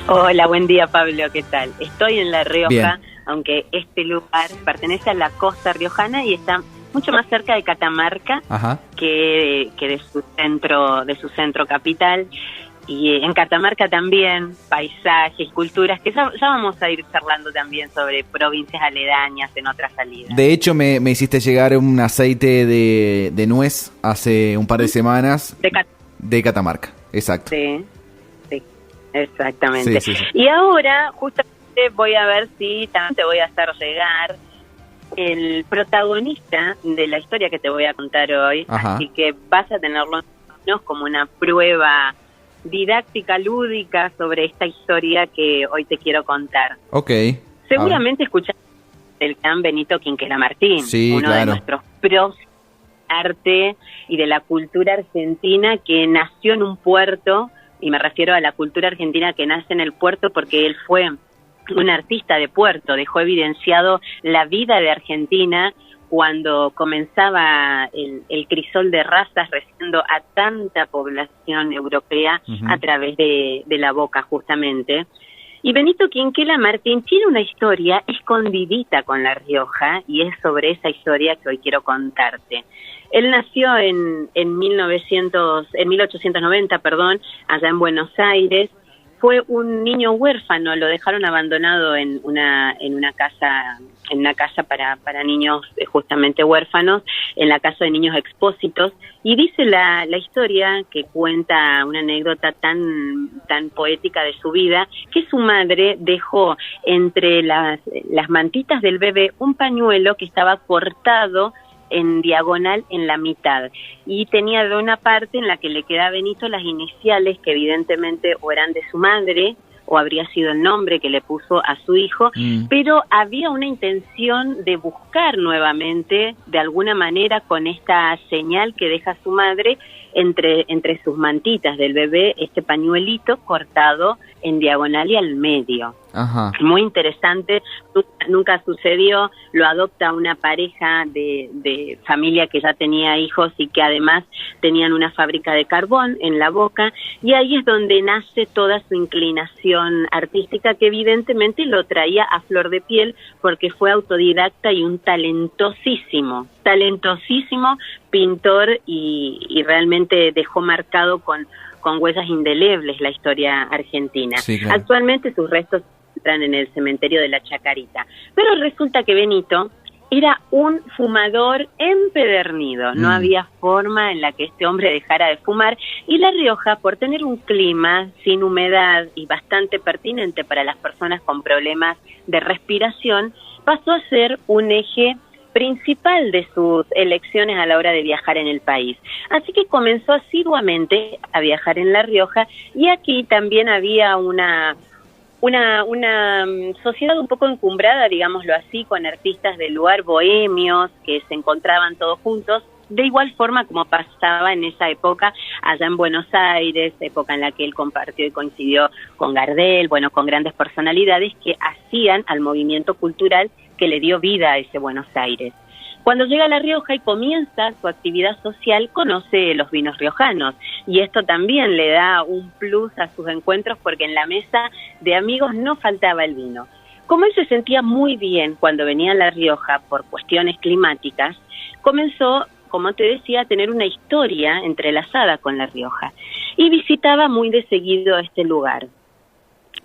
Hola, buen día Pablo, ¿qué tal? Estoy en La Rioja, Bien. aunque este lugar pertenece a la costa riojana y está mucho más cerca de Catamarca Ajá. que de su centro capital. Y en Catamarca también, paisajes, culturas, que ya vamos a ir charlando también sobre provincias aledañas en otra salida. De hecho, me hiciste llegar un aceite de nuez hace un par de semanas de Catamarca. Exacto. Sí, sí, exactamente. Sí. Y ahora, justamente, voy a ver si también te voy a hacer llegar el protagonista de la historia que te voy a contar hoy. Ajá. Así que vas a tenerlo como una prueba didáctica, lúdica sobre esta historia que hoy te quiero contar. Ok. Seguramente escuchaste el gran Benito Quinquela Martín, Sí, uno claro. de nuestros pros de arte y de la cultura argentina, que nació en un puerto, y me refiero a la cultura argentina que nace en el puerto porque él fue un artista de puerto, dejó evidenciado la vida de Argentina cuando comenzaba el crisol de razas recibiendo a tanta población europea a través de la boca, justamente. Y Benito Quinquela Martín tiene una historia escondidita con La Rioja, y es sobre esa historia que hoy quiero contarte. Él nació en 1890, allá en Buenos Aires. Fue un niño huérfano, lo dejaron abandonado en una casa para niños justamente huérfanos, en la casa de niños expósitos, y dice la historia, que cuenta una anécdota tan poética de su vida, que su madre dejó entre las mantitas del bebé un pañuelo que estaba cortado en diagonal en la mitad, y tenía de una parte en la que le queda a Benito las iniciales que evidentemente o eran de su madre o habría sido el nombre que le puso a su hijo, pero había una intención de buscar nuevamente de alguna manera con esta señal que deja su madre entre sus mantitas del bebé, este pañuelito cortado en diagonal y al medio. Ajá. Muy interesante, nunca sucedió, lo adopta una pareja de familia que ya tenía hijos y que además tenían una fábrica de carbón en La Boca, y ahí es donde nace toda su inclinación artística, que evidentemente lo traía a flor de piel porque fue autodidacta y un talentosísimo pintor, y realmente dejó marcado con huellas indelebles la historia argentina. Sí, claro. Actualmente sus restos entran en el cementerio de la Chacarita. Pero resulta que Benito era un fumador empedernido. No había forma en la que este hombre dejara de fumar, y La Rioja, por tener un clima sin humedad y bastante pertinente para las personas con problemas de respiración, pasó a ser un eje principal de sus elecciones a la hora de viajar en el país. Así que comenzó asiduamente a viajar en La Rioja, y aquí también había una sociedad un poco encumbrada, digámoslo así, con artistas del lugar, bohemios, que se encontraban todos juntos, de igual forma como pasaba en esa época allá en Buenos Aires, época en la que él compartió y coincidió con Gardel, bueno, con grandes personalidades que hacían al movimiento cultural que le dio vida a ese Buenos Aires. Cuando llega a La Rioja y comienza su actividad social, conoce los vinos riojanos, y esto también le da un plus a sus encuentros, porque en la mesa de amigos no faltaba el vino. Como él se sentía muy bien cuando venía a La Rioja por cuestiones climáticas, comenzó, como te decía, a tener una historia entrelazada con La Rioja, y visitaba muy de seguido este lugar.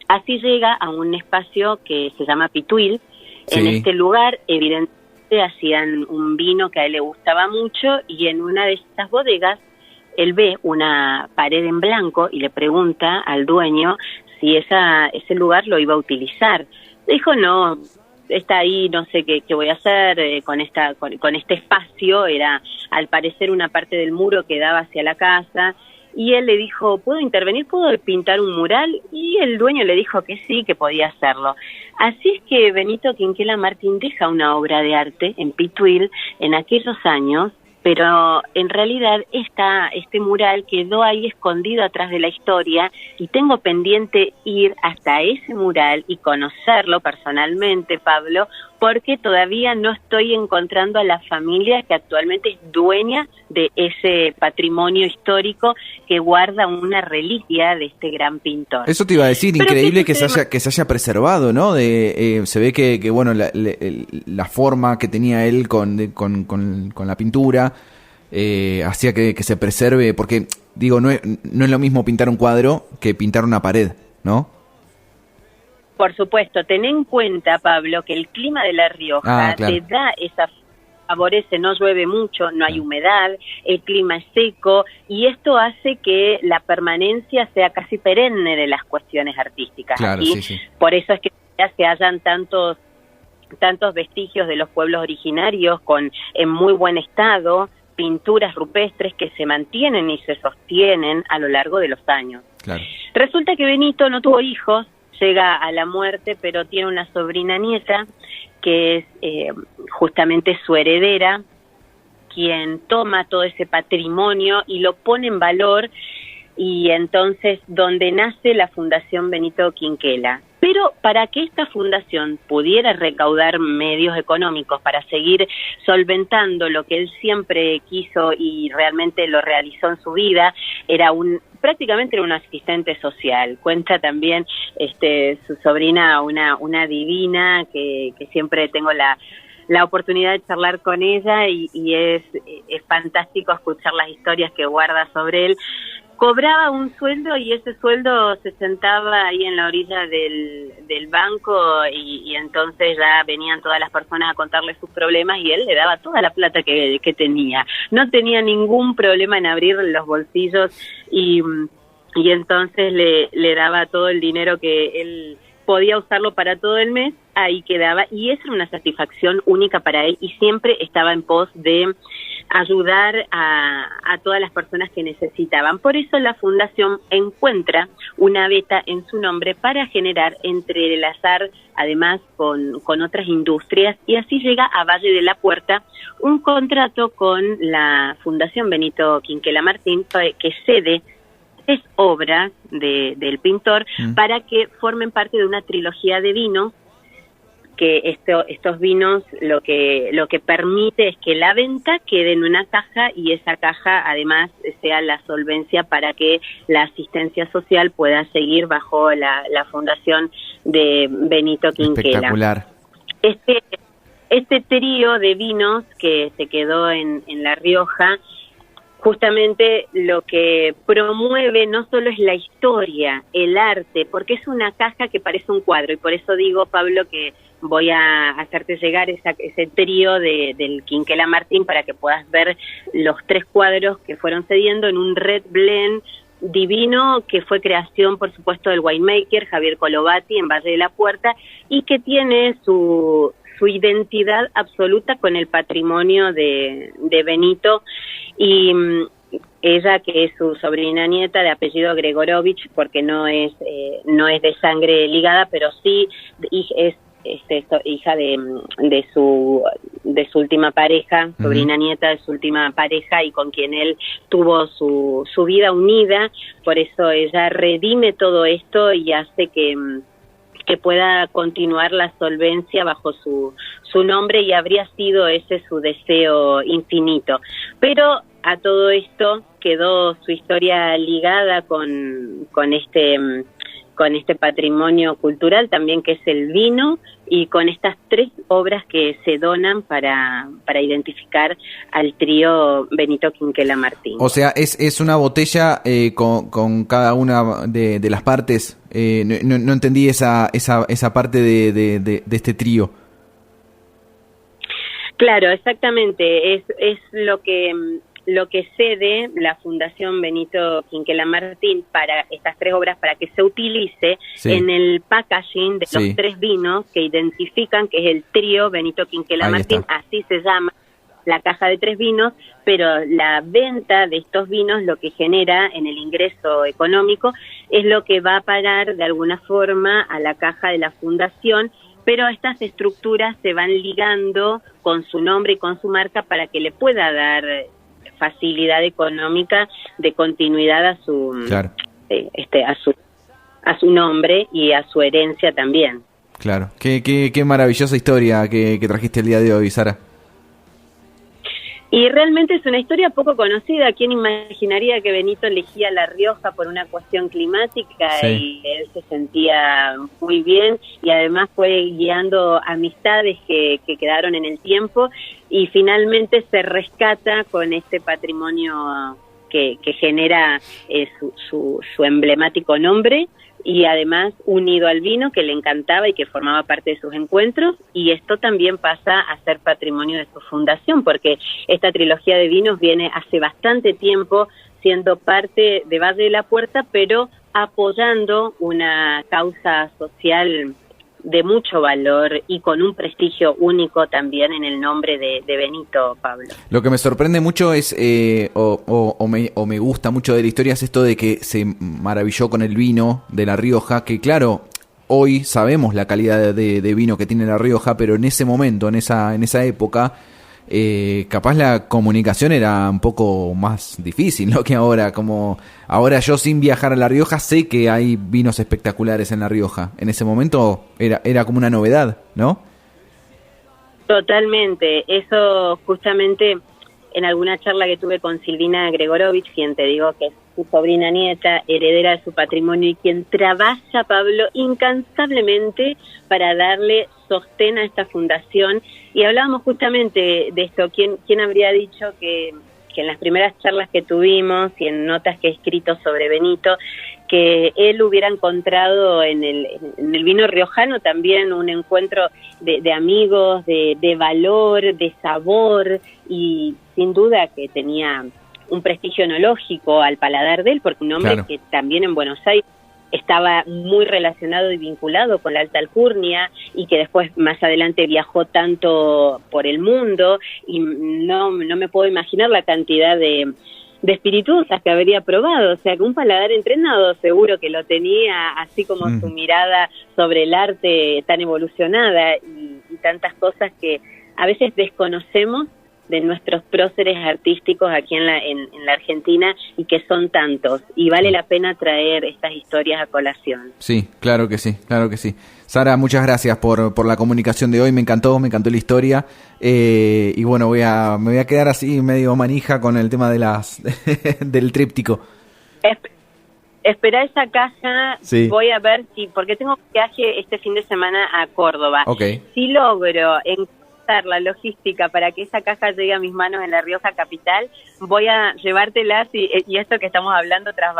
Así llega a un espacio que se llama Pituil. Sí. En este lugar, evidentemente, hacían un vino que a él le gustaba mucho, y en una de estas bodegas él ve una pared en blanco y le pregunta al dueño si ese lugar lo iba a utilizar. Dijo, no, está ahí, no sé qué voy a hacer con este espacio. Era al parecer una parte del muro que daba hacia la casa, y él le dijo, ¿puedo intervenir? ¿Puedo pintar un mural? Y el dueño le dijo que sí, que podía hacerlo. Así es que Benito Quinquela Martín deja una obra de arte en Pituil en aquellos años, pero en realidad este mural quedó ahí escondido atrás de la historia, y tengo pendiente ir hasta ese mural y conocerlo personalmente, Pablo, porque todavía no estoy encontrando a la familia que actualmente es dueña de ese patrimonio histórico que guarda una reliquia de este gran pintor. Eso te iba a decir, pero increíble que se haya preservado, ¿no? Se ve que bueno, la forma que tenía él con la pintura hacía que se preserve, porque digo, no es lo mismo pintar un cuadro que pintar una pared, ¿no? Por supuesto, ten en cuenta, Pablo, que el clima de La Rioja te da esa favorece, no llueve mucho, no hay humedad, el clima es seco y esto hace que la permanencia sea casi perenne de las cuestiones artísticas. Claro, sí. Por eso es que se hallan tantos vestigios de los pueblos originarios en muy buen estado, pinturas rupestres que se mantienen y se sostienen a lo largo de los años. Claro. Resulta que Benito no tuvo hijos, llega a la muerte, pero tiene una sobrina nieta que es justamente su heredera, quien toma todo ese patrimonio y lo pone en valor, y entonces donde nace la Fundación Benito Quinquela. Pero para que esta fundación pudiera recaudar medios económicos para seguir solventando lo que él siempre quiso y realmente lo realizó en su vida, prácticamente era un asistente social. Cuenta también su sobrina, una divina que siempre tengo la oportunidad de charlar con ella y es fantástico escuchar las historias que guarda sobre él. Cobraba un sueldo y ese sueldo se sentaba ahí en la orilla del banco y entonces ya venían todas las personas a contarle sus problemas y él le daba toda la plata que tenía. No tenía ningún problema en abrir los bolsillos y entonces le daba todo el dinero que él podía usarlo para todo el mes, ahí quedaba, y esa era una satisfacción única para él y siempre estaba en pos de ayudar a todas las personas que necesitaban. Por eso la fundación encuentra una beta en su nombre para entrelazar además con otras industrias, y así llega a Valle de la Puerta un contrato con la Fundación Benito Quinquela Martín que cede 3 obras del pintor para que formen parte de una trilogía de vinos, que estos vinos lo que permite es que la venta quede en una caja y esa caja además sea la solvencia para que la asistencia social pueda seguir bajo la fundación de Benito Quinquela. Espectacular. Este trío de vinos que se quedó en La Rioja, justamente lo que promueve no solo es la historia, el arte, porque es una caja que parece un cuadro, y por eso digo, Pablo, que voy a hacerte llegar ese trío del Quinquela Martín para que puedas ver los 3 cuadros que fueron cediendo en un red blend divino que fue creación, por supuesto, del winemaker Javier Colovati en Valle de la Puerta, y que tiene su identidad absoluta con el patrimonio de Benito, y ella, que es su sobrina nieta de apellido Gregorovich, porque no es de sangre ligada, pero sí es hija de su última pareja, sobrina nieta de su última pareja, y con quien él tuvo su vida unida. Por eso ella redime todo esto y hace que pueda continuar la solvencia bajo su nombre, y habría sido ese su deseo infinito. Pero a todo esto quedó su historia ligada con este patrimonio cultural también, que es el vino, y con estas 3 obras que se donan para identificar al trío Benito Quinquela Martín. O sea, es una botella con cada una de las partes. No entendí esa parte de este trío. Claro, exactamente. Es lo que cede la Fundación Benito Quinquela Martín para estas 3 obras, para que se utilice en el packaging de los 3 vinos que identifican que es el trío Benito Quinquela Martín. Así se llama la caja de 3 vinos, pero la venta de estos vinos lo que genera en el ingreso económico es lo que va a parar de alguna forma a la caja de la fundación, pero estas estructuras se van ligando con su nombre y con su marca para que le pueda dar facilidad económica de continuidad a su nombre y a su herencia también. Claro. Qué maravillosa historia que trajiste el día de hoy, Sara. Y realmente es una historia poco conocida. ¿Quién imaginaría que Benito elegía La Rioja por una cuestión climática? Sí. Y él se sentía muy bien y además fue guiando amistades que quedaron en el tiempo y finalmente se rescata con este patrimonio que genera su emblemático nombre y además unido al vino que le encantaba y que formaba parte de sus encuentros, y esto también pasa a ser patrimonio de su fundación, porque esta trilogía de vinos viene hace bastante tiempo siendo parte de Valle de la Puerta, pero apoyando una causa social de mucho valor y con un prestigio único también en el nombre de Benito, Pablo. Lo que me sorprende mucho es, o me gusta mucho de la historia, es esto de que se maravilló con el vino de La Rioja, que claro, hoy sabemos la calidad de vino que tiene La Rioja, pero en ese momento, en esa época, capaz la comunicación era un poco más difícil, ¿no? Que ahora, como ahora yo sin viajar a La Rioja sé que hay vinos espectaculares en La Rioja. En ese momento era como una novedad, ¿no? Totalmente, eso justamente en alguna charla que tuve con Silvina Gregorovich, quien te digo que es su sobrina nieta, heredera de su patrimonio y quien trabaja, Pablo, incansablemente para darle sostén a esta fundación, y hablábamos justamente de esto. ¿Quién habría dicho que en las primeras charlas que tuvimos y en notas que he escrito sobre Benito, que él hubiera encontrado en el vino riojano también un encuentro de amigos, de valor, de sabor, y sin duda que tenía un prestigio enológico al paladar de él, porque un hombre que también en Buenos Aires estaba muy relacionado y vinculado con la alta alcurnia y que después más adelante viajó tanto por el mundo, y no me puedo imaginar la cantidad de espirituosas que habría probado. O sea, que un paladar entrenado seguro que lo tenía, así como su mirada sobre el arte tan evolucionada y tantas cosas que a veces desconocemos de nuestros próceres artísticos aquí en la Argentina, y que son tantos, y vale la pena traer estas historias a colación. Sí, claro que sí, claro que sí. Sara, muchas gracias por la comunicación de hoy, me encantó la historia, y bueno, me voy a quedar así medio manija con el tema de del tríptico. Espera esa caja, sí. Voy a ver porque tengo viaje este fin de semana a Córdoba. Okay. Si logro la logística para que esa caja llegue a mis manos en La Rioja capital, voy a llevártelas, y esto que estamos hablando tras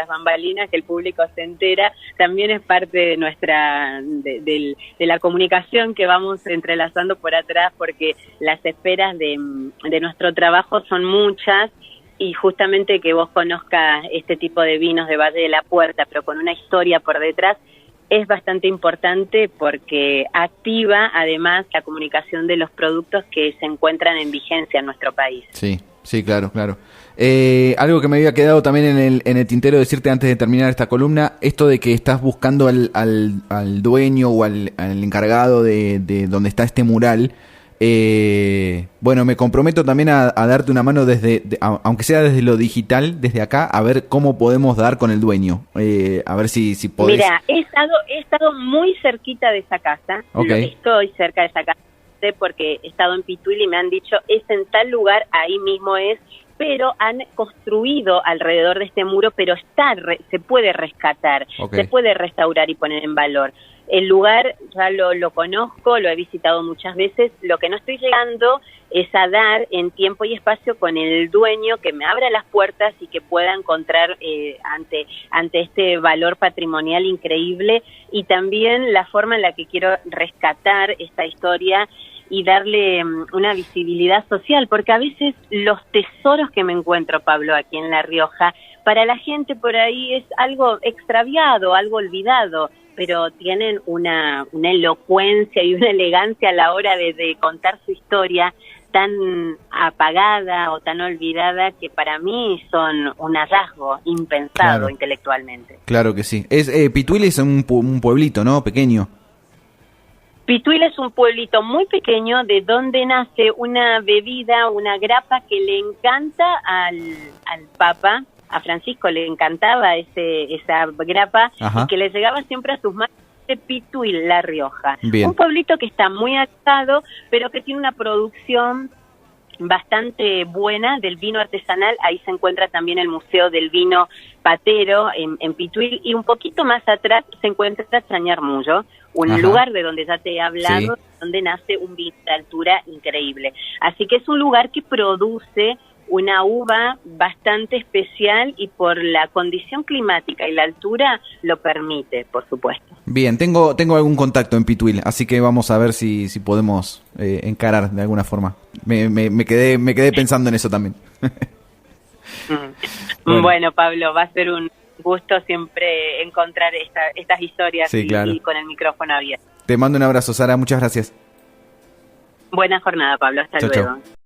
bambalinas, que el público se entera, también es parte de nuestra de la comunicación que vamos entrelazando por atrás, porque las esferas de nuestro trabajo son muchas, y justamente que vos conozcas este tipo de vinos de Valle de la Puerta, pero con una historia por detrás, es bastante importante porque activa además la comunicación de los productos que se encuentran en vigencia en nuestro país. Sí, claro. Algo que me había quedado también en el tintero decirte antes de terminar esta columna, esto de que estás buscando al dueño o al encargado de donde está este mural. Bueno, me comprometo también a darte una mano aunque sea desde lo digital, desde acá, a ver cómo podemos dar con el dueño, a ver si podés. Mira, he estado muy cerquita de esa casa. Okay. Estoy cerca de esa casa porque he estado en Pituil y me han dicho es en tal lugar, ahí mismo es, pero han construido alrededor de este muro, pero se puede rescatar, se puede restaurar y poner en valor. El lugar ya lo conozco, lo he visitado muchas veces. Lo que no estoy llegando es a dar en tiempo y espacio con el dueño que me abra las puertas y que pueda encontrar ante este valor patrimonial increíble, y también la forma en la que quiero rescatar esta historia y darle una visibilidad social, porque a veces los tesoros que me encuentro, Pablo, aquí en La Rioja, para la gente por ahí es algo extraviado, algo olvidado, pero tienen una elocuencia y una elegancia a la hora de contar su historia tan apagada o tan olvidada, que para mí son un hallazgo impensado intelectualmente. Claro que sí. Pituil es un pueblito, ¿no? Pequeño. Pituil es un pueblito muy pequeño de donde nace una bebida, una grapa que le encanta al Papa. A Francisco le encantaba esa grapa. Ajá. Y que le llegaba siempre a sus manos de Pituil, La Rioja. Bien. Un pueblito que está muy alejado, pero que tiene una producción bastante buena del vino artesanal. Ahí se encuentra también el Museo del Vino Patero en Pituil, y un poquito más atrás se encuentra Chañarmullo, un Ajá. lugar de donde ya te he hablado, Sí. donde nace un vino de altura increíble. Así que es un lugar que produce una uva bastante especial, y por la condición climática y la altura lo permite, por supuesto. Bien, tengo algún contacto en Pituil, así que vamos a ver si podemos encarar de alguna forma. Me quedé pensando en eso también. Bueno, Pablo, va a ser un gusto siempre encontrar estas historias, Sí, claro. y con el micrófono abierto. Te mando un abrazo, Sara, muchas gracias. Buena jornada, Pablo, hasta Chau, luego. chau.